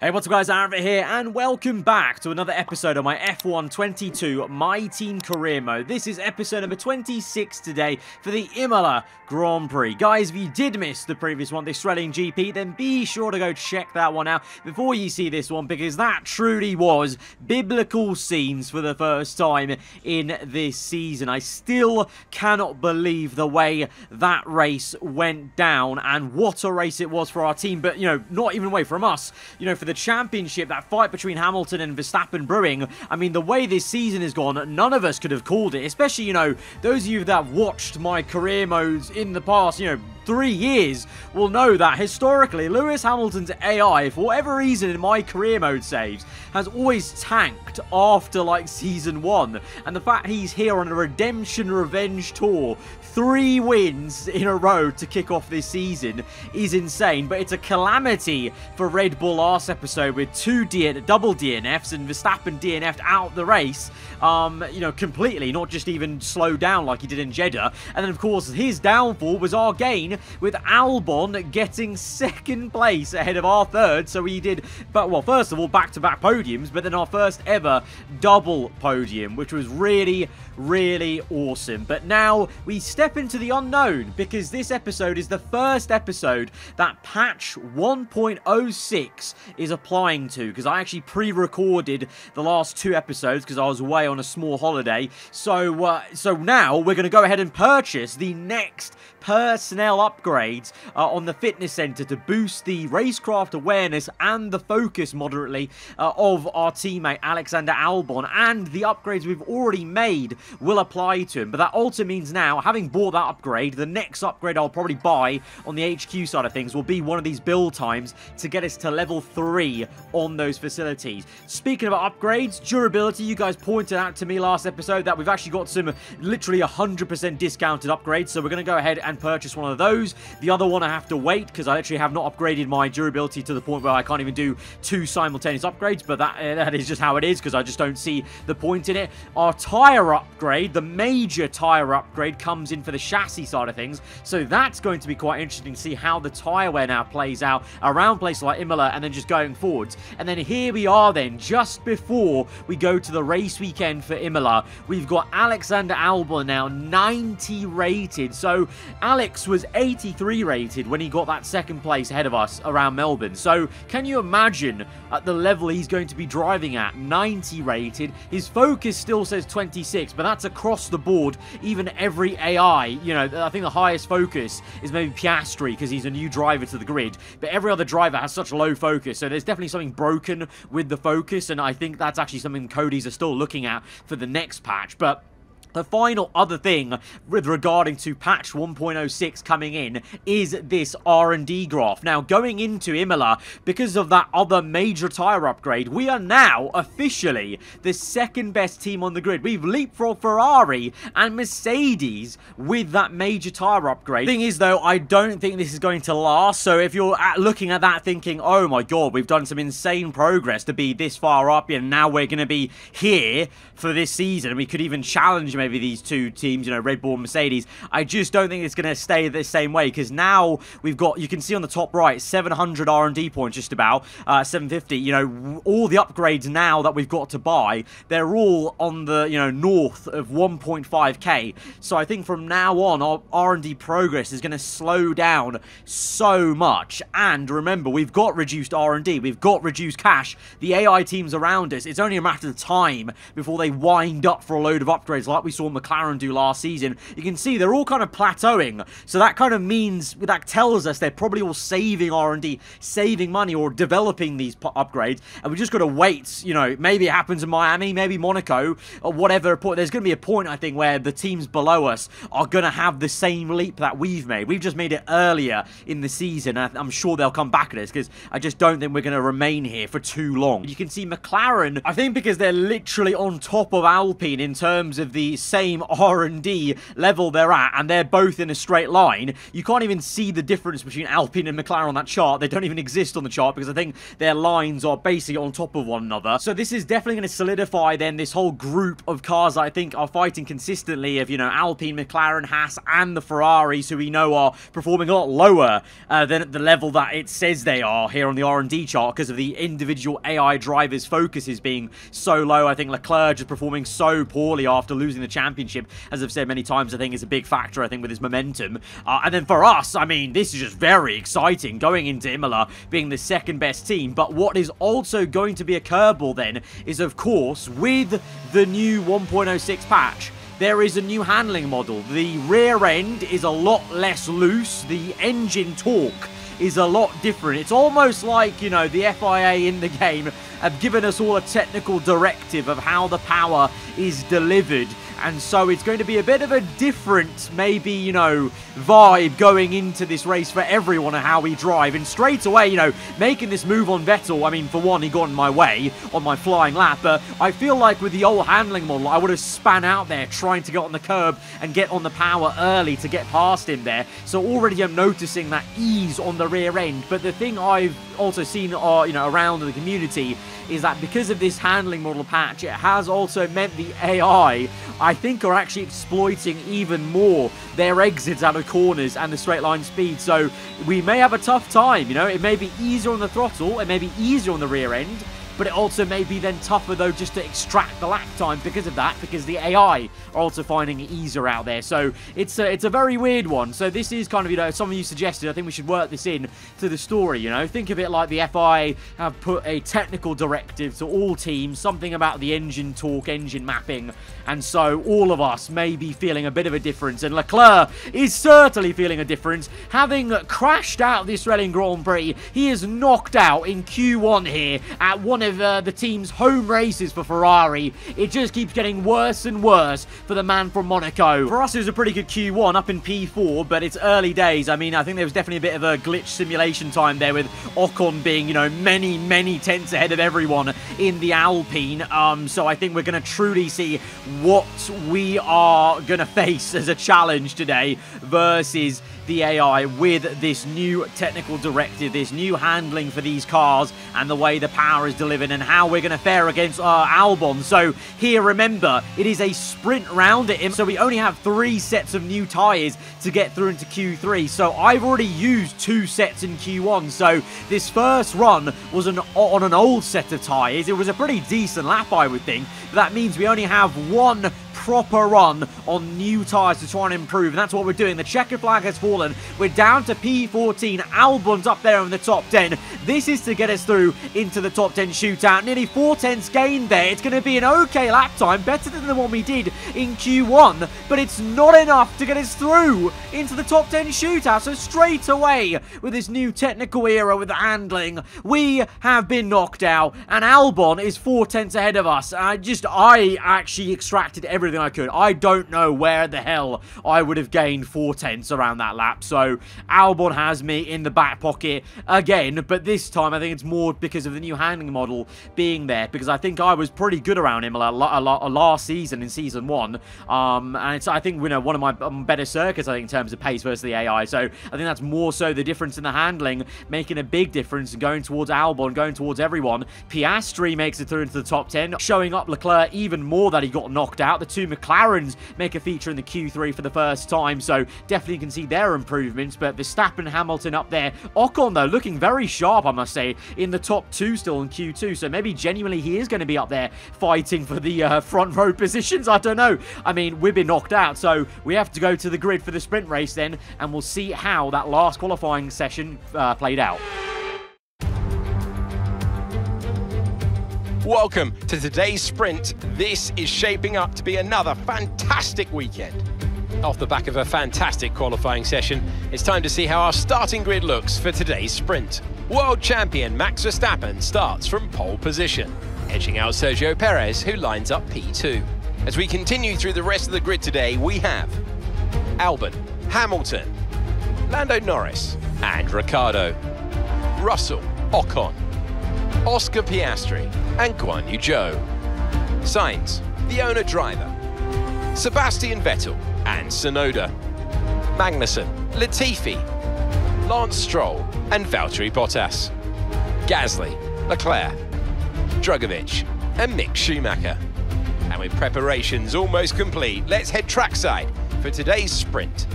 Hey, what's up guys, aarava here, and welcome back to another episode of my F1 22 My Team Career Mode. This is episode number 26 today for the Imola Grand Prix. Guys, if you did miss the previous one, the Australian GP, then be sure to go check that one out before you see this one, because that truly was biblical scenes for the first time in this season. I still cannot believe the way that race went down, and what a race it was for our team, but, not even away from us, for the championship, that fight between Hamilton and Verstappen brewing. I mean, the way this season has gone, none of us could have called it, especially, those of you that have watched my career modes in the past, 3 years will know that historically Lewis Hamilton's AI, for whatever reason in my career mode saves, has always tanked after like season 1, and the fact he's here on a redemption revenge tour, 3 wins in a row to kick off this season, is insane. But it's a calamity for Red Bull last episode with double DNFs, and Verstappen DNF'd out the race, completely, not just even slowed down like he did in Jeddah. And then of course his downfall was our gain, with Albon getting 2nd place ahead of our 3rd. So we did, well, first of all, back-to-back podiums, but then our first ever double podium, which was really, really awesome. But now we step into the unknown, because this episode is the first episode that patch 1.06 is applying to, because I actually pre-recorded the last 2 episodes because I was away on a small holiday. So now we're going to go ahead and purchase the next personnel upgrades on the fitness center to boost the racecraft awareness and the focus moderately of our teammate Alexander Albon, and the upgrades we've already made will apply to him. But that also means now, having bought that upgrade, the next upgrade I'll probably buy on the HQ side of things will be one of these build times to get us to level 3 on those facilities. Speaking about upgrades, durability, you guys pointed out to me last episode that we've actually got some literally 100% discounted upgrades, so we're going to go ahead and purchase one of those. The other one I have to wait, because I literally have not upgraded my durability to the point where I can't even do 2 simultaneous upgrades, but that is just how it is, because I just don't see the point in it. Our tyre upgrade, the major tyre upgrade, comes in for the chassis side of things, so that's going to be quite interesting to see how the tyre wear now plays out around places like Imola and then just going forwards. And then here we are then, just before we go to the race weekend for Imola, we've got Alexander Albon now 90 rated. So Alex was 83 rated when he got that 2nd place ahead of us around Melbourne. So can you imagine at the level he's going to be driving at, 90 rated? His focus still says 26, but that's across the board. Even every AI, I think the highest focus is maybe Piastri, because he's a new driver to the grid, but every other driver has such low focus, so there's definitely something broken with the focus, and I think that's actually something Cody's are still looking at for the next patch. But the final other thing with regarding to patch 1.06 coming in is this R&D graph. Now, going into Imola, because of that other major tyre upgrade, we are now officially the 2nd best team on the grid. We've leapfrogged Ferrari and Mercedes with that major tyre upgrade. Thing is, though, I don't think this is going to last. So if you're looking at that thinking, oh my god, we've done some insane progress to be this far up, and now we're going to be here for this season, and we could even challenge maybe these 2 teams, Red Bull and Mercedes, I just don't think it's going to stay the same way, because now we've got, you can see on the top right, 700 R&D points, just about 750. All the upgrades now that we've got to buy, they're all on the north of 1.5k. So I think from now on our R&D progress is going to slow down so much. And remember, we've got reduced R&D, we've got reduced cash. The AI teams around us, it's only a matter of time before they wind up for a load of upgrades like we saw McLaren do last season. You can see they're all kind of plateauing, so that kind of means, that tells us they're probably all saving R&D, saving money, or developing these upgrades, and we just got to wait. Maybe it happens in Miami, maybe Monaco, or whatever point. There's going to be a point, I think, where the teams below us are going to have the same leap that we've made. We've just made it earlier in the season, and I'm sure they'll come back at us, because I just don't think we're going to remain here for too long. You can see McLaren, I think, because they're literally on top of Alpine in terms of the same R&D level they're at, and they're both in a straight line, you can't even see the difference between Alpine and McLaren on that chart. They don't even exist on the chart because I think their lines are basically on top of one another. So this is definitely going to solidify then this whole group of cars that I think are fighting consistently of, you know, Alpine, McLaren, Haas, and the Ferraris, who we know are performing a lot lower than at the level that it says they are here on the R&D chart because of the individual AI drivers' focuses being so low. I think Leclerc just performing so poorly after losing the championship, as I've said many times, I think is a big factor, I think, with his momentum. And then for us, I mean, this is just very exciting going into Imola, being the second best team. But what is also going to be a curveball then is, of course, with the new 1.06 patch, there is a new handling model. The rear end is a lot less loose. The engine torque is a lot different. It's almost like, you know, the FIA in the game have given us all a technical directive of how the power is delivered. And so it's going to be a bit of a different, maybe, you know, vibe going into this race for everyone and how we drive. And straight away, you know, making this move on Vettel, I mean, for one, he got in my way on my flying lap. But I feel like with the old handling model, I would have span out there trying to get on the curb and get on the power early to get past him there. So already I'm noticing that ease on the rear end. But the thing I've also seen, you know, around the community is that because of this handling model patch, it has also meant the AI, I think, are actually exploiting even more their exits out of corners and the straight line speed. So we may have a tough time, you know. It may be easier on the throttle, it may be easier on the rear end, but it also may be then tougher, though, just to extract the lap time because of that, because the AI are also finding it easier out there. So it's a very weird one. So this is kind of, you know, some of you suggested, I think we should work this in to the story, you know. Think of it like the FIA have put a technical directive to all teams, something about the engine torque, engine mapping, and so all of us may be feeling a bit of a difference, and Leclerc is certainly feeling a difference. Having crashed out the Australian Grand Prix, he is knocked out in Q1 here at one of the team's home races for Ferrari. It just keeps getting worse and worse for the man from Monaco. For us, it was a pretty good Q1 up in P4, but it's early days. I mean, I think there was definitely a bit of a glitch simulation time there with Ocon being, you know, many tenths ahead of everyone in the Alpine. So I think we're going to truly see what we are going to face as a challenge today versus the AI with this new technical directive, this new handling for these cars, and the way the power is delivered, and how we're going to fare against Albon. So here, remember, it is a sprint round at him, so we only have 3 sets of new tyres to get through into Q3. So I've already used 2 sets in Q1, so this first run was on an old set of tyres. It was a pretty decent lap, I would think, but that means we only have 1 proper run on new tyres to try and improve, and that's what we're doing. The checkered flag has fallen. We're down to P14. Albon's up there in the top 10. This is to get us through into the top 10 shootout. Nearly 4 tenths gained there. It's going to be an okay lap time, better than the one we did in Q1, but it's not enough to get us through into the top 10 shootout. So straight away, with this new technical era with the handling, we have been knocked out, and Albon is 4 tenths ahead of us. I actually extracted everything I could. I don't know where the hell I would have gained 4 tenths around that lap. So Albon has me in the back pocket again, but this time I think it's more because of the new handling model being there, because I think I was pretty good around him last season in Season 1, and it's, I think, you know, one of my better circuits, I think, in terms of pace versus the AI. So I think that's more so the difference in the handling, making a big difference, going towards Albon, going towards everyone. Piastri makes it through into the top 10, showing up Leclerc even more that he got knocked out. The 2 McLarens make a feature in the Q3 for the first time, so definitely can see their improvements. But Verstappen, Hamilton up there. Ocon, though, looking very sharp, I must say, in the top 2 still in Q2, so maybe genuinely he is going to be up there fighting for the front row positions. I don't know. I mean, we've been knocked out, so we have to go to the grid for the sprint race then, and we'll see how that last qualifying session played out. Welcome to today's sprint. This is shaping up to be another fantastic weekend. Off the back of a fantastic qualifying session, it's time to see how our starting grid looks for today's sprint. World champion Max Verstappen starts from pole position, edging out Sergio Perez, who lines up P2. As we continue through the rest of the grid today, we have Albon, Hamilton, Lando Norris and Ricciardo, Russell, Ocon, Oscar Piastri and Guan Yu Zhou, Sainz, the owner-driver, Sebastian Vettel and Tsunoda, Magnussen, Latifi, Lance Stroll and Valtteri Bottas, Gasly, Leclerc, Drugovich and Mick Schumacher. And with preparations almost complete, let's head trackside for today's sprint.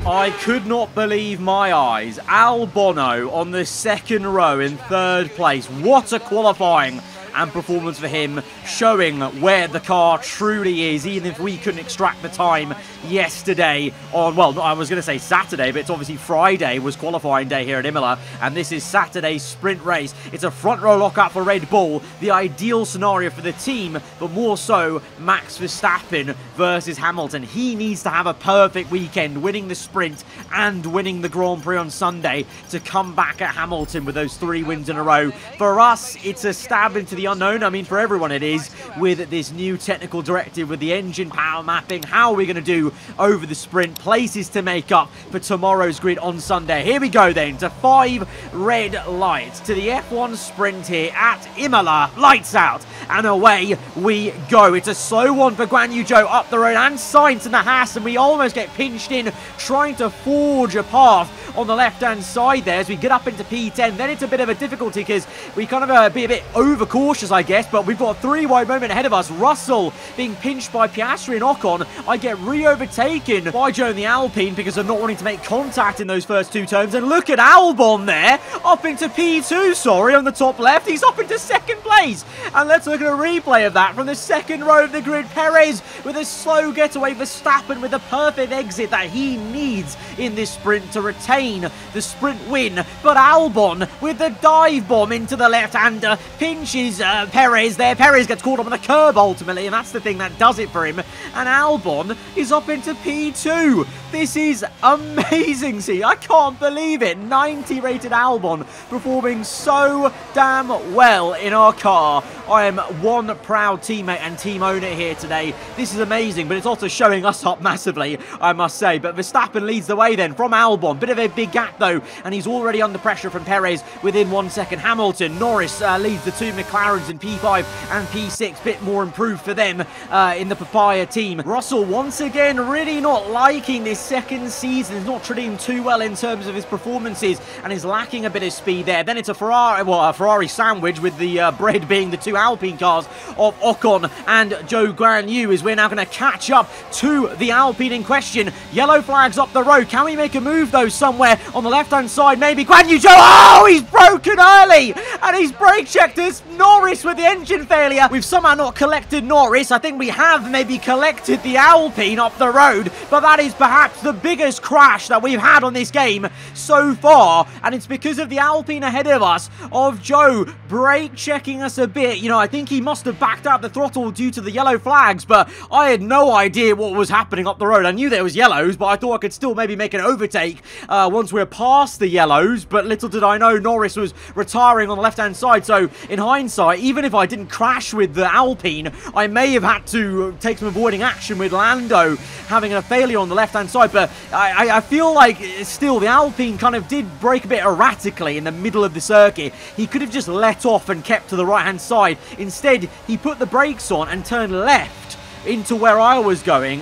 I could not believe my eyes. Albon on the second row in third place. What a qualifying and performance for him, showing where the car truly is, even if we couldn't extract the time yesterday on, well, I was going to say Saturday, but it's obviously Friday was qualifying day here at Imola, and this is Saturday's sprint race. It's a front row lockout for Red Bull, the ideal scenario for the team, but more so Max Verstappen versus Hamilton. He needs to have a perfect weekend, winning the sprint and winning the Grand Prix on Sunday to come back at Hamilton with those 3 wins in a row. For us, it's a stab into the unknown. I mean, for everyone it is, with this new technical directive, with the engine power mapping. How are we going to do over the sprint? Places to make up for tomorrow's grid on Sunday. Here we go then to 5 red lights to the F1 sprint here at Imola. Lights out and away we go. It's a slow one for Guan Yu Zhou up the road, and Sainz in the Haas, and we almost get pinched in trying to forge a path on the left-hand side there as we get up into P10. Then it's a bit of a difficulty because we kind of be a bit overcautious, I guess, but we've got a 3-wide moment ahead of us. Russell being pinched by Piastri and Ocon. I get re-overtaken by Zhou in the Alpine because of not wanting to make contact in those first 2 turns. And look at Albon there, up into P2, sorry, on the top left. He's up into second place. And let's look at a replay of that from the second row of the grid. Perez with a slow getaway, Verstappen with a perfect exit that he needs in this sprint to retain the sprint win, but Albon with the dive bomb into the left-hander pinches Perez there. Perez gets caught up on the curb ultimately, and that's the thing that does it for him, and Albon is up into P2. This is amazing. See, I can't believe it. 90 rated Albon performing so damn well in our car. I am one proud teammate and team owner here today. This is amazing, but it's also showing us up massively, I must say. But Verstappen leads the way then from Albon. Bit of a big gap though, and he's already under pressure from Perez within 1 second. Hamilton, Norris leads the 2 McLarens in P5 and P6. Bit more improved for them in the Papaya team. Russell once again really not liking this second season. He's not treating him too well in terms of his performances and is lacking a bit of speed there. Then it's a Ferrari, well, a Ferrari sandwich with the bread being the 2 Alpine cars of Ocon and Zhou Guan Yu, as we're now going to catch up to the Alpine in question. Yellow flags up the road. Can we make a move though somewhere on the left-hand side? Maybe Guan Yu Zhou. Oh, he's broken early and he's brake checked us. Norris with the engine failure. We've somehow not collected Norris. I think we have maybe collected the Alpine up the road, but that is perhaps the biggest crash that we've had on this game so far, and it's because of the Alpine ahead of us, of Zhou brake checking us a bit. You know, I think he must have backed out the throttle due to the yellow flags, but I had no idea what was happening up the road. I knew there was yellows, but I thought I could still maybe make an overtake once we're past the yellows, but little did I know Norris was retiring on the left-hand side. So in hindsight, even if I didn't crash with the Alpine, I may have had to take some avoiding action with Lando having a failure on the left-hand side. But I feel like still the Alpine kind of did brake a bit erratically in the middle of the circuit. He could have just let off and kept to the right-hand side. Instead, he put the brakes on and turned left into where I was going.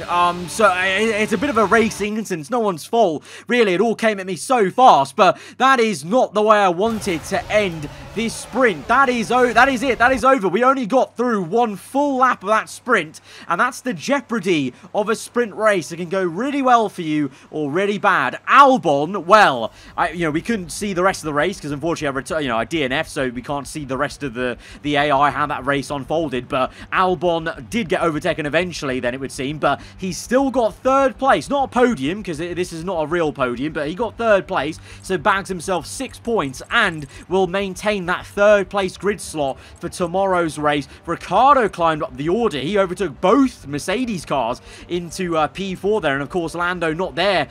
So it's a bit of a racing instance. No one's fault, really. It all came at me so fast, but that is not the way I wanted to end this sprint. That is it. That is over. We only got through 1 full lap of that sprint, and that's the jeopardy of a sprint race. It can go really well for you or really bad. Albon, well, we couldn't see the rest of the race because unfortunately I DNF, so we can't see the rest of the AI, how that race unfolded. But Albon did get overtaken eventually, then it would seem, but he's still got 3rd place. Not a podium, because this is not a real podium, but he got 3rd place, so bags himself 6 points and will maintain that 3rd place grid slot for tomorrow's race. Ricciardo climbed up the order. He overtook both Mercedes cars into P4 there, and of course Lando not there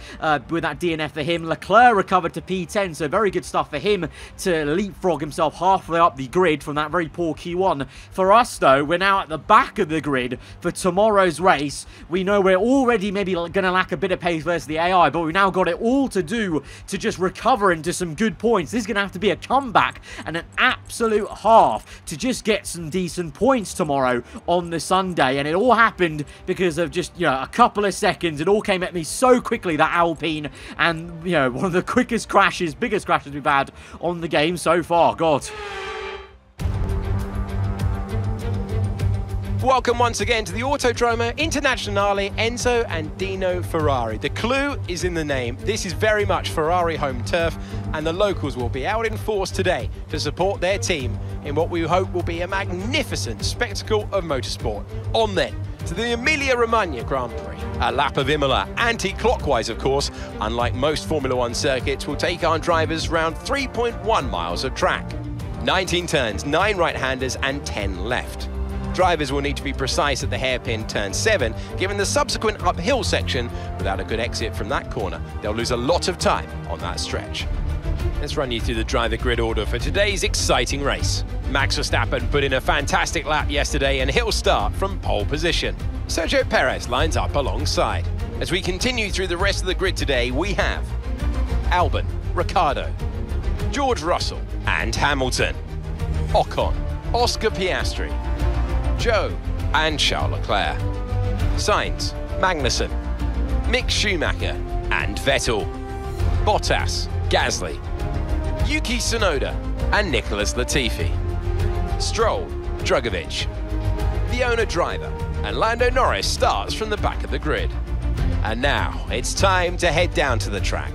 with that DNF for him. Leclerc recovered to P10, so very good stuff for him to leapfrog himself halfway up the grid from that very poor Q1. For us though, we're now at the back of the grid for tomorrow's race. We know we're already maybe going to lack a bit of pace versus the AI, but we've now got it all to do to just recover into some good points. This is going to have to be a comeback and an absolute half to just get some decent points tomorrow on the Sunday. And it all happened because of just, a couple of seconds. It all came at me so quickly, that Alpine. And, one of the quickest crashes, biggest crashes we've had on the game so far. God. Welcome once again to the Autodromo Internazionale Enzo and Dino Ferrari. The clue is in the name. This is very much Ferrari home turf, and the locals will be out in force today to support their team in what we hope will be a magnificent spectacle of motorsport. On then to the Emilia-Romagna Grand Prix. A lap of Imola, anti-clockwise of course, unlike most Formula One circuits, will take our drivers round 3.1 miles of track. 19 turns, 9 right-handers and 10 left. Drivers will need to be precise at the hairpin turn 7, given the subsequent uphill section. Without a good exit from that corner, they'll lose a lot of time on that stretch. Let's run you through the driver grid order for today's exciting race. Max Verstappen put in a fantastic lap yesterday and he'll start from pole position. Sergio Perez lines up alongside. As we continue through the rest of the grid today, we have Albon, Ricciardo, George Russell and Hamilton, Ocon, Oscar Piastri, Joe and Charles Leclerc, Sainz, Magnussen, Mick Schumacher and Vettel, Bottas, Gasly, Yuki Tsunoda and Nicholas Latifi, Stroll, Drugovich, the owner driver, and Lando Norris starts from the back of the grid. And now it's time to head down to the track.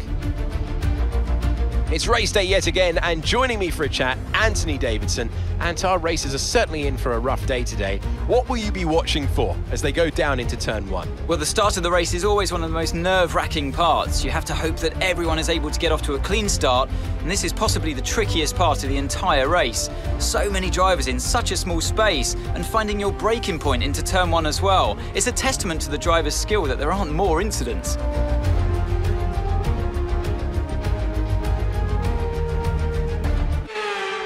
It's race day yet again, and joining me for a chat, Anthony Davidson. And our racers are certainly in for a rough day today. What will you be watching for as they go down into turn 1? Well, the start of the race is always one of the most nerve-wracking parts. You have to hope that everyone is able to get off to a clean start, and this is possibly the trickiest part of the entire race. So many drivers in such a small space, and finding your braking point into turn 1 as well. It's a testament to the driver's skill that there aren't more incidents.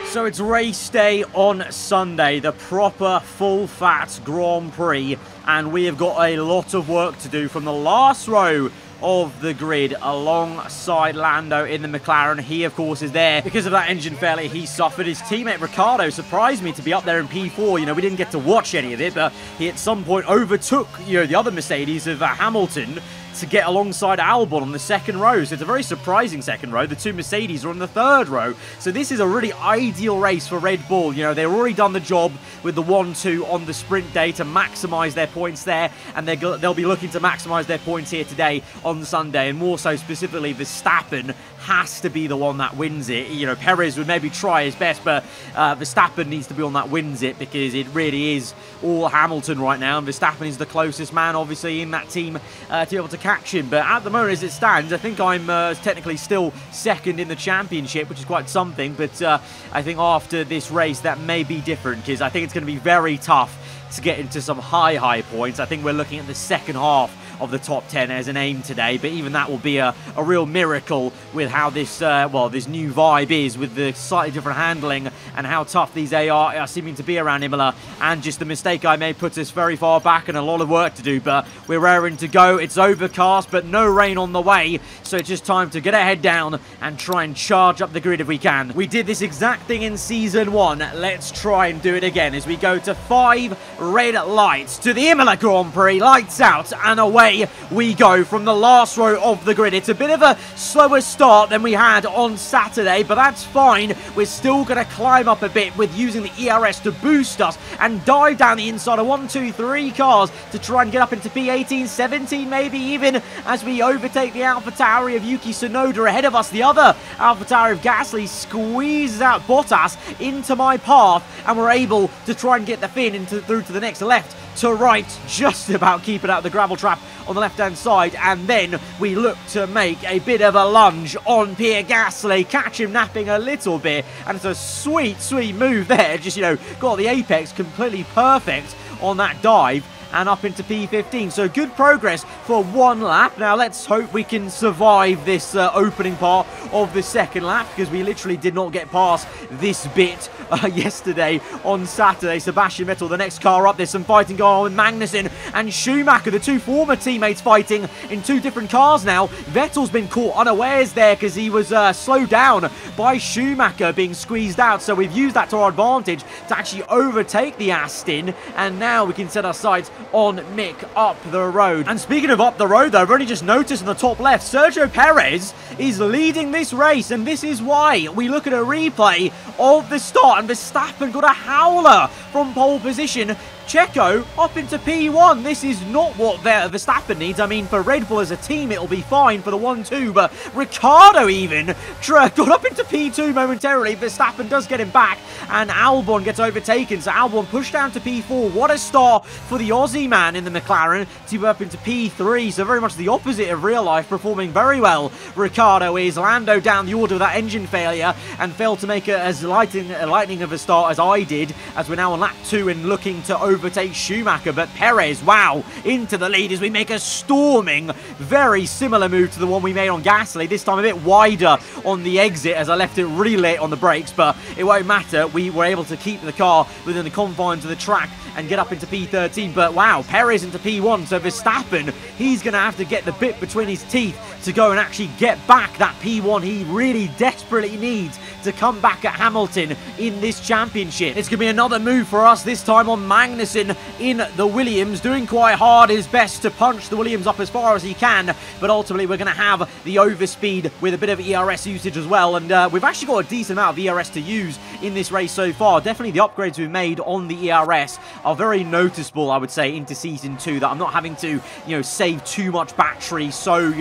So it's race day on Sunday, the proper full-fat Grand Prix, and we have got a lot of work to do from the last row of the grid alongside Lando in the McLaren. He, of course, is there because of that engine failure he suffered. His teammate Ricciardo surprised me to be up there in P4. We didn't get to watch any of it, but he at some point overtook, the other Mercedes of Hamilton to get alongside Albon on the second row. So it's a very surprising second row. The two Mercedes are on the third row. So this is a really ideal race for Red Bull. They've already done the job with the 1-2 on the sprint day to maximise their points there. And they'll be looking to maximise their points here today on Sunday. And more so specifically, Verstappen has to be the one that wins it. Perez would maybe try his best, but Verstappen needs to be on that wins it, because it really is all Hamilton right now. And Verstappen is the closest man, obviously, in that team to be able to catch him. But at the moment, as it stands, I think I'm technically still second in the championship, which is quite something. But I think after this race, that may be different, because I think it's going to be very tough to get into some high points. I think we're looking at the second half of the top 10 as an aim today, but even that will be a real miracle with how this this new vibe is, with the slightly different handling and how tough these are seeming to be around Imola. And just the mistake I made puts us very far back and a lot of work to do, but we're raring to go. It's overcast, but no rain on the way, so it's just time to get our head down and try and charge up the grid if we can. We did this exact thing in Season 1. Let's try and do it again as we go to 5 red lights to the Imola Grand Prix. Lights out and away we go from the last row of the grid. It's a bit of a slower start than we had on Saturday, but that's fine. We're still going to climb up a bit with using the ERS to boost us and dive down the inside of 1, 2, 3 cars to try and get up into P18, 17 maybe even, as we overtake the AlphaTauri of Yuki Tsunoda ahead of us. The other AlphaTauri of Gasly squeezes out Bottas into my path, and we're able to try and get the fin through to the next left to right, just about keep it out of the gravel trap on the left-hand side. And then we look to make a bit of a lunge on Pierre Gasly, catch him napping a little bit, and it's a sweet move there. Just, got the apex completely perfect on that dive, and up into P15. So good progress for one lap. Now let's hope we can survive this opening part of the second lap, because we literally did not get past this bit yesterday on Saturday. Sebastian Vettel, the next car up. There's some fighting going on with Magnussen and Schumacher, the two former teammates fighting in two different cars now. Vettel's been caught unawares there because he was slowed down by Schumacher being squeezed out. So we've used that to our advantage to actually overtake the Aston, and now we can set our sights on Mick up the road. And speaking of up the road though, I've only just noticed on the top left, Sergio Perez is leading this race, and this is why we look at a replay of the start, and Verstappen got a howler from pole position. Checo up into P1. This is not what Verstappen needs. I mean, for Red Bull as a team, it'll be fine for the 1-2, but Ricciardo even got up into P2 momentarily. Verstappen does get him back, and Albon gets overtaken. So Albon pushed down to P4. What a start for the Aussie man in the McLaren to go up into P3. So very much the opposite of real life, performing very well. Ricciardo is. Lando down the order with that engine failure and failed to make as lightning of a start as I did, as we're now on lap 2 and looking to overtake Schumacher. But Perez, wow, into the lead as we make a storming, very similar move to the one we made on Gasly, this time a bit wider on the exit as I left it really late on the brakes, but it won't matter. We were able to keep the car within the confines of the track and get up into P13. But wow, Perez into P1, so Verstappen, he's going to have to get the bit between his teeth to go and actually get back that P1 he really desperately needs to come back at Hamilton in this championship. It's going to be another move for us, this time on Magnussen in the Williams, doing quite hard his best to punch the Williams up as far as he can, but ultimately we're going to have the overspeed with a bit of ERS usage as well, and we've actually got a decent amount of ERS to use in this race so far. Definitely the upgrades we've made on the ERS are very noticeable, I would say, into Season 2, that I'm not having to, save too much battery so,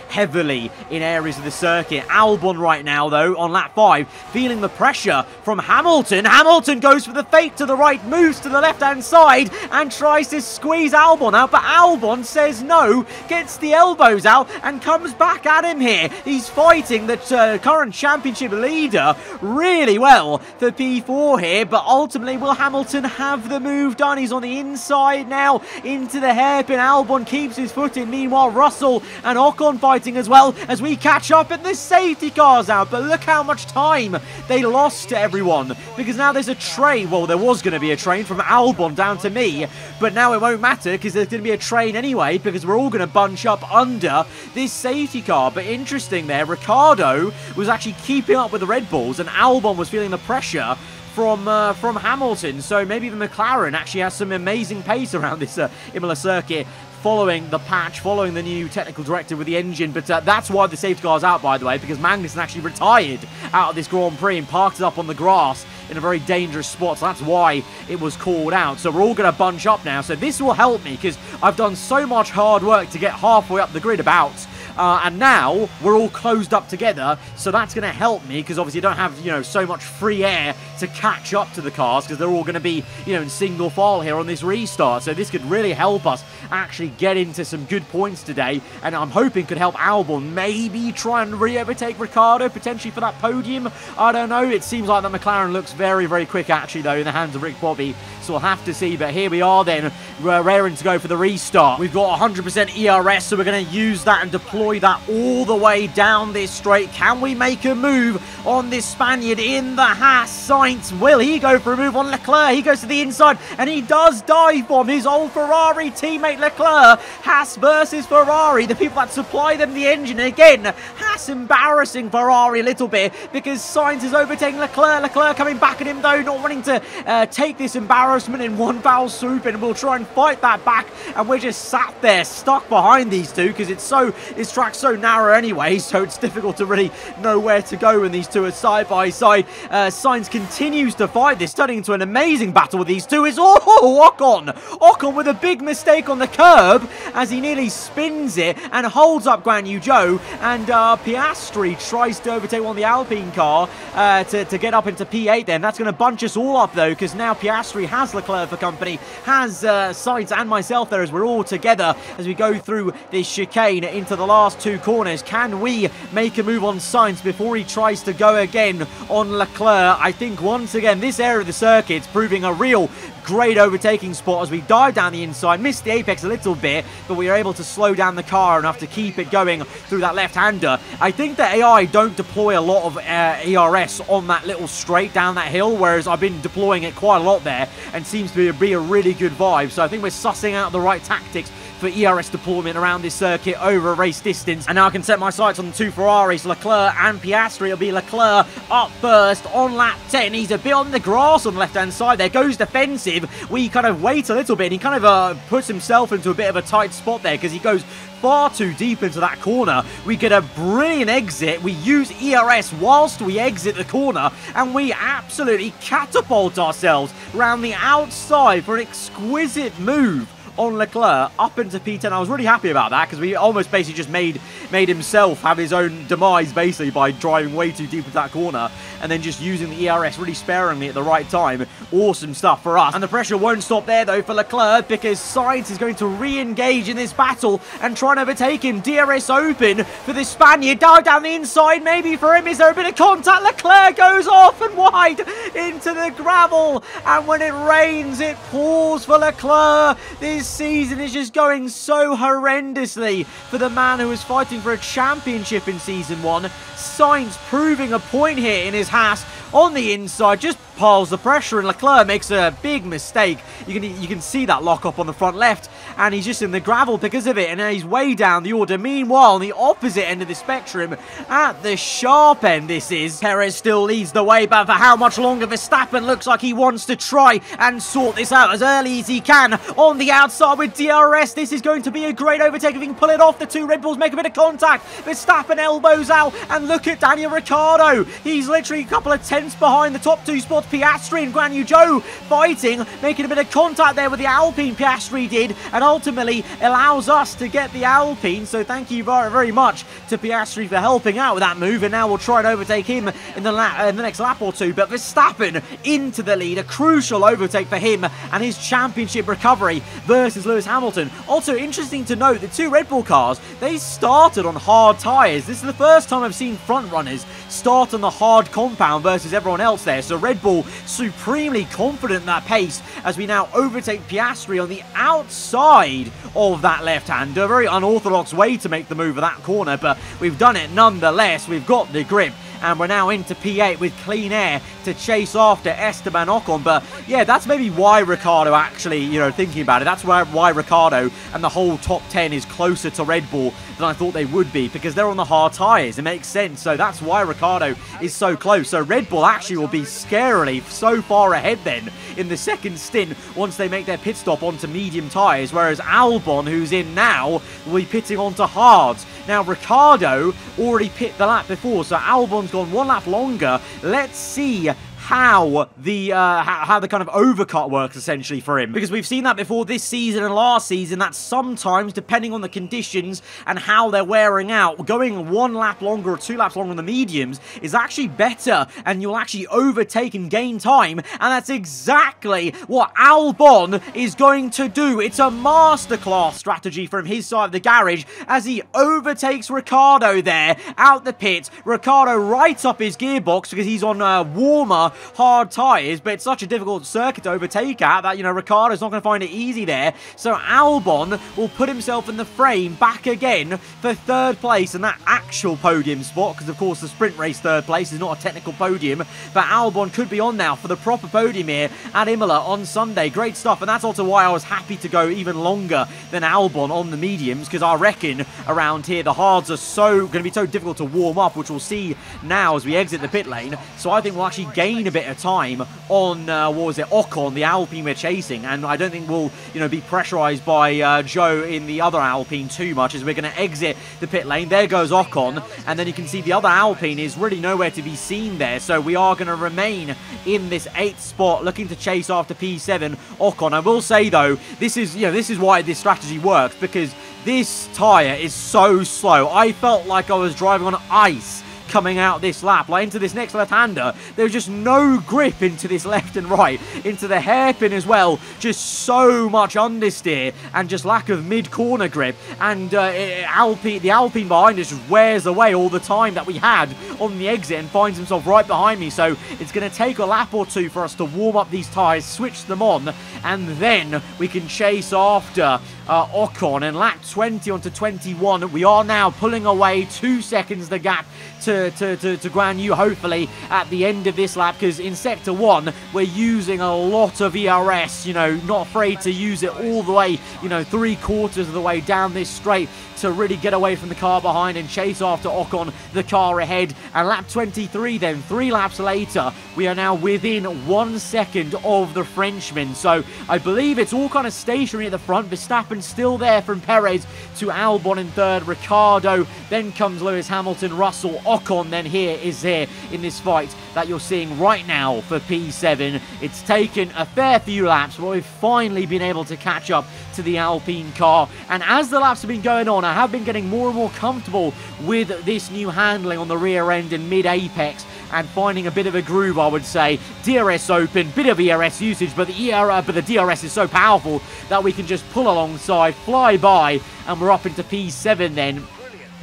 heavily in areas of the circuit. Albon right now, though, on lap 5, feeling the pressure from Hamilton. Hamilton goes for the fake to the right, moves to the left-hand side, and tries to squeeze Albon out, but Albon says no, gets the elbows out, and comes back at him here. He's fighting the current championship leader really well for P4 here, but ultimately will Hamilton have the move done? He's on the inside now into the hairpin. Albon keeps his foot in. Meanwhile, Russell and Ocon fighting as well as we catch up, and the safety car's out. But look how much time they lost to everyone, because now there's a train. Well, there was going to be a train from Albon down to me, but now it won't matter because there's going to be a train anyway, because we're all going to bunch up under this safety car. But interesting there, Ricciardo was actually keeping up with the Red Bulls, and Albon was feeling the pressure from Hamilton. So maybe the McLaren actually has some amazing pace around this Imola circuit, following the patch, following the new technical director with the engine. But that's why the safety car's out, by the way, because Magnussen actually retired out of this Grand Prix and parked it up on the grass in a very dangerous spot. So that's why it was called out. So we're all going to bunch up now. So this will help me, because I've done so much hard work to get halfway up the grid about. And now we're all closed up together, so that's going to help me, because obviously I don't have, so much free air to catch up to the cars, because they're all going to be, in single file here on this restart. So this could really help us actually get into some good points today, and I'm hoping could help Albon maybe try and re-overtake Ricciardo, potentially for that podium. I don't know. It seems like the McLaren looks very, very quick, actually, though, in the hands of Rick Bobby, so we'll have to see. But here we are then, raring to go for the restart. We've got 100% ERS, so we're going to use that and deploy that all the way down this straight. Can we make a move on this Spaniard in the Haas? Sainz, will he go for a move on Leclerc? He goes to the inside, and he does dive bomb his old Ferrari teammate Leclerc. Haas versus Ferrari, the people that supply them the engine. And again, Haas embarrassing Ferrari a little bit, because Sainz is overtaking Leclerc. Leclerc coming back at him, though, not wanting to take this embarrassment in one foul swoop, and we'll try and fight that back. And we're just sat there stuck behind these two, because this track's so narrow anyway, so it's difficult to really know where to go when these two are side by side. Sainz continues to fight this, turning into an amazing battle with these two. It's Ocon with a big mistake on the curb as he nearly spins it and holds up Guan Yu Zhou, and Piastri tries to overtake one of the Alpine car to get up into P8 then. That's going to bunch us all up though, because now Piastri has Leclerc for company, has Sainz and myself there, as we're all together as we go through this chicane into the last last 2 corners. Can we make a move on Sainz before he tries to go again on Leclerc? I think once again, this area of the circuit's proving a real great overtaking spot as we dive down the inside, missed the apex a little bit, but we were able to slow down the car enough to keep it going through that left-hander. I think the AI don't deploy a lot of ERS on that little straight down that hill, whereas I've been deploying it quite a lot there and seems to be a really good vibe. So I think we're sussing out the right tactics for ERS deployment around this circuit over a race distance. And now I can set my sights on the 2 Ferraris, Leclerc and Piastri. It'll be Leclerc up first on lap 10. He's a bit on the grass on the left-hand side. There goes defensive. We kind of wait a little bit. He kind of puts himself into a bit of a tight spot there because he goes far too deep into that corner. We get a brilliant exit. We use ERS whilst we exit the corner, and we absolutely catapult ourselves around the outside for an exquisite move on Leclerc up into P10. I was really happy about that because we almost basically just made himself have his own demise basically by driving way too deep into that corner and then just using the ERS really sparingly at the right time. Awesome stuff for us. And the pressure won't stop there though for Leclerc because Sainz is going to re-engage in this battle and try and overtake him. DRS open for the Spaniard. Down the inside maybe for him. Is there a bit of contact? Leclerc goes off and wide into the gravel, and when it rains it pours for Leclerc. This season is just going so horrendously for the man who was fighting for a championship in Season 1. Sainz proving a point here in his Haas on the inside, just piles the pressure, and Leclerc makes a big mistake. You can see that lock up on the front left, and he's just in the gravel because of it, and now he's way down the order. Meanwhile, on the opposite end of the spectrum, at the sharp end this is, Perez still leads the way, but for how much longer? Verstappen looks like he wants to try and sort this out as early as he can on the outside with DRS. This is going to be a great overtake if he can pull it off. The 2 Red Bulls make a bit of contact. Verstappen elbows out, and look at Daniel Ricciardo. He's literally a couple of tenths behind the top 2 spots. Piastri and Guan Yu Zhou fighting, making a bit of contact there with the Alpine. Piastri did, and ultimately allows us to get the Alpine. So thank you very, very much to Piastri for helping out with that move, and now we'll try and overtake him in the next lap or 2. But Verstappen into the lead, a crucial overtake for him and his championship recovery versus Lewis Hamilton. Also interesting to note, the 2 Red Bull cars, they started on hard tyres. This is the first time I've seen front runners start on the hard compound versus everyone else there. So Red Bull supremely confident in that pace as we now overtake Piastri on the outside of that left-hander. Very unorthodox way to make the move of that corner, but we've done it nonetheless. We've got the grip, and we're now into P8 with clean air to chase after Esteban Ocon. But yeah, that's maybe why Ricciardo actually, thinking about it, that's why Ricciardo and the whole top 10 is closer to Red Bull than I thought they would be, because they're on the hard tyres. It makes sense. So that's why Ricciardo is so close. So Red Bull actually will be scarily so far ahead then in the second stint once they make their pit stop onto medium tyres, whereas Albon, who's in now, will be pitting onto hards. Now, Ricciardo already pit the lap before, so Albon's gone 1 lap longer. Let's see how the kind of overcut works essentially for him, because we've seen that before this season and last season, that sometimes depending on the conditions and how they're wearing out, going 1 lap longer or 2 laps longer on the mediums is actually better, and you'll actually overtake and gain time, and that's exactly what Albon is going to do. It's a masterclass strategy from his side of the garage as he overtakes Ricciardo there out the pit. Ricciardo right up his gearbox because he's on warmer hard tyres, but it's such a difficult circuit to overtake at that, Ricciardo's not going to find it easy there. So Albon will put himself in the frame back again for 3rd place and that actual podium spot, because of course the sprint race 3rd place is not a technical podium, but Albon could be on now for the proper podium here at Imola on Sunday. Great stuff, and that's also why I was happy to go even longer than Albon on the mediums, because I reckon around here the hards are going to be so difficult to warm up, which we'll see now as we exit the pit lane. So I think we'll actually gain a bit of time on Ocon, the Alpine we're chasing, and I don't think we'll be pressurized by Zhou in the other Alpine too much, as we're going to exit the pit lane. There goes Ocon, and then you can see the other Alpine is really nowhere to be seen there. So we are going to remain in this 8th spot, looking to chase after P7 Ocon. I will say though, this is why this strategy works, because this tyre is so slow. I felt like I was driving on ice coming out this lap, like into this next left-hander. There's just no grip into this left and right, into the hairpin as well. Just so much understeer and just lack of mid-corner grip. And the Alpine behind us just wears away all the time that we had on the exit and finds himself right behind me. So it's going to take a lap or two for us to warm up these tyres, switch them on, and then we can chase after Ocon. And lap 20 onto 21, we are now pulling away 2 seconds the gap to Guan Yu, hopefully, at the end of this lap, because in Sector 1, we're using a lot of ERS, you know, not afraid to use it all the way, you know, 3/4 of the way down this straight to really get away from the car behind and chase after Ocon, the car ahead. And lap 23 then, 3 laps later, we are now within 1 second of the Frenchman. So I believe it's all kind of stationary at the front. Verstappen still there from Perez to Albon in third, Ricciardo, then comes Lewis Hamilton, Russell, Ocon then is here in this fight that you're seeing right now for P7. It's taken a fair few laps, but we've finally been able to catch up to the Alpine car. And as the laps have been going on, I have been getting more and more comfortable with this new handling on the rear end and mid-apex and finding a bit of a groove, I would say. DRS open, bit of ERS usage, but the DRS is so powerful that we can just pull alongside, fly by, and we're up into P7 then.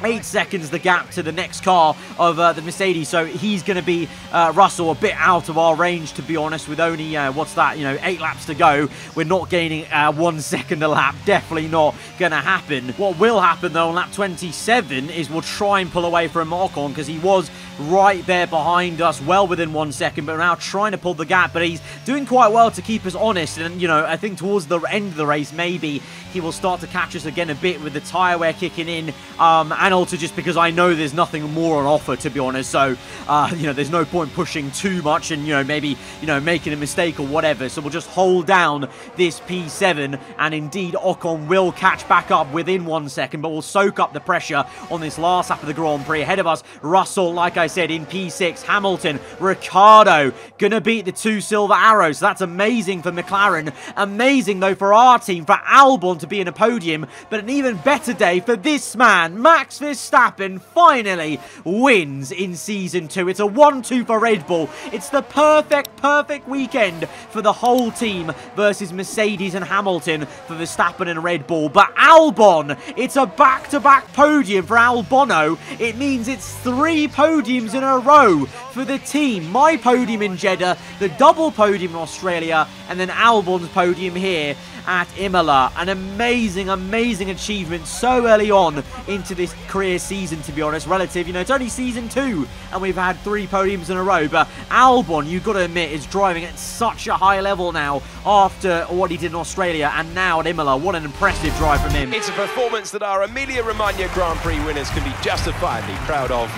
8 seconds the gap to the next car of the Mercedes, so he's going to be, Russell, a bit out of our range, to be honest, with only, 8 laps to go. We're not gaining 1 second a lap, definitely not going to happen. What will happen, though, on lap 27 is we'll try and pull away from Ocon, because he was right there behind us, well within 1 second, but we're now trying to pull the gap, but he's doing quite well to keep us honest, and, you know, I think towards the end of the race, maybe he will start to catch us again a bit with the tyre wear kicking in, and also just because I know there's nothing more on offer, to be honest. So, there's no point pushing too much and, maybe, making a mistake or whatever. So we'll just hold down this P7, and indeed Ocon will catch back up within 1 second, but we'll soak up the pressure on this last lap of the Grand Prix. Ahead of us, Russell, like I said, in P6, Hamilton, Ricciardo, gonna beat the 2 silver arrows. So that's amazing for McLaren. Amazing, though, for our team, for Albon to be in a podium, but an even better day for this man, Max Verstappen, finally wins in Season 2. It's a 1-2 for Red Bull. It's the perfect weekend for the whole team versus Mercedes and Hamilton for Verstappen and Red Bull. But Albon, it's a back-to-back podium for Albono. It means it's 3 podiums in a row for the team. My podium in Jeddah, the double podium in Australia, and then Albon's podium here at Imola. An amazing achievement so early on into this career season, to be honest. Relative, it's only Season 2 and we've had 3 podiums in a row, but Albon, you've got to admit, is driving at such a high level now after what he did in Australia and now at Imola. What an impressive drive from him. It's a performance that our Emilia-Romagna Grand Prix winners can be justifiably proud of,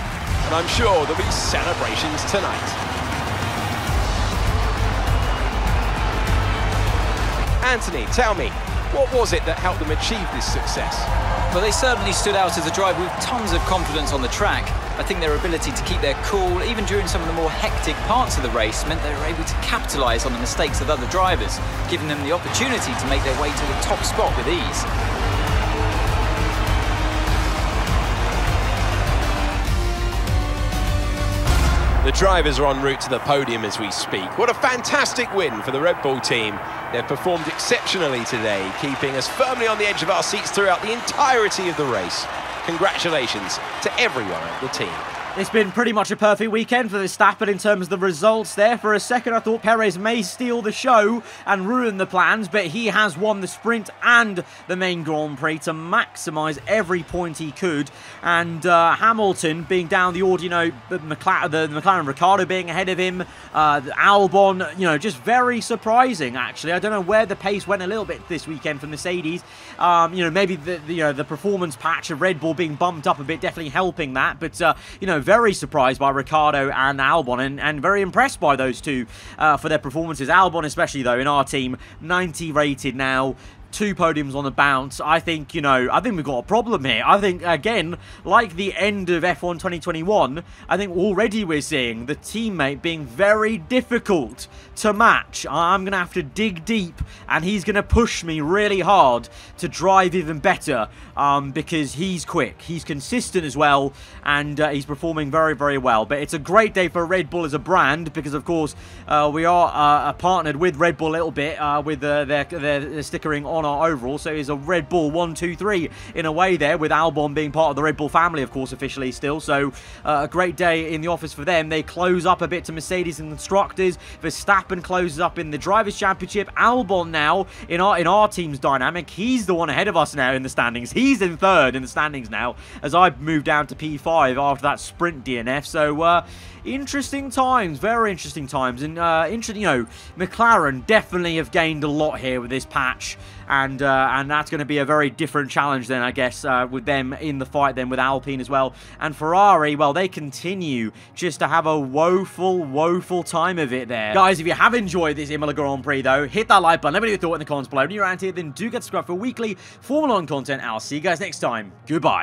and I'm sure there'll be celebrations tonight. Anthony, tell me, what was it that helped them achieve this success? Well, they certainly stood out as a driver with tons of confidence on the track. I think their ability to keep their cool, even during some of the more hectic parts of the race, meant they were able to capitalise on the mistakes of other drivers, giving them the opportunity to make their way to the top spot with ease. The drivers are en route to the podium as we speak. What a fantastic win for the Red Bull team. They've performed exceptionally today, keeping us firmly on the edge of our seats throughout the entirety of the race. Congratulations to everyone at the team. It's been pretty much a perfect weekend for Verstappen in terms of the results there. For a second, I thought Perez may steal the show and ruin the plans, but he has won the sprint and the main Grand Prix to maximise every point he could. And Hamilton being down the order, the McLaren Ricciardo being ahead of him, Albon, just very surprising, actually. I don't know where the pace went a little bit this weekend for Mercedes. Maybe the performance patch of Red Bull being bumped up a bit, definitely helping that. But, very surprised by Ricciardo and Albon and very impressed by those two for their performances. Albon especially, though, in our team, 90 rated now. 2 podiums on the bounce. I think, you know, I think we've got a problem here. I think, again, like the end of F1 2021, I think already we're seeing the teammate being very difficult to match. I'm going to have to dig deep, and he's going to push me really hard to drive even better, because he's quick, he's consistent as well, and he's performing very, very well. But it's a great day for Red Bull as a brand, because of course we are partnered with Red Bull a little bit with their stickering on our overall. So it's a Red Bull 1, 2, 3 in a way there, with Albon being part of the Red Bull family, of course, officially still. So a great day in the office for them. They close up a bit to Mercedes and Constructors. Verstappen closes up in the Drivers' Championship. Albon now in our team's dynamic, he's the one ahead of us now in the standings. He's in 3rd in the standings now, as I move down to P5 after that sprint DNF. So interesting times, very interesting times, and you know, McLaren definitely have gained a lot here with this patch, and that's going to be a very different challenge then, I guess, with them in the fight then with Alpine as well. And Ferrari, well, they continue just to have a woeful time of it there. Guys, if you have enjoyed this Imola Grand Prix though, hit that like button, let me know your thought in the comments below. If you're around here, then do get subscribed for weekly Formula 1 content. I'll see you guys next time. Goodbye.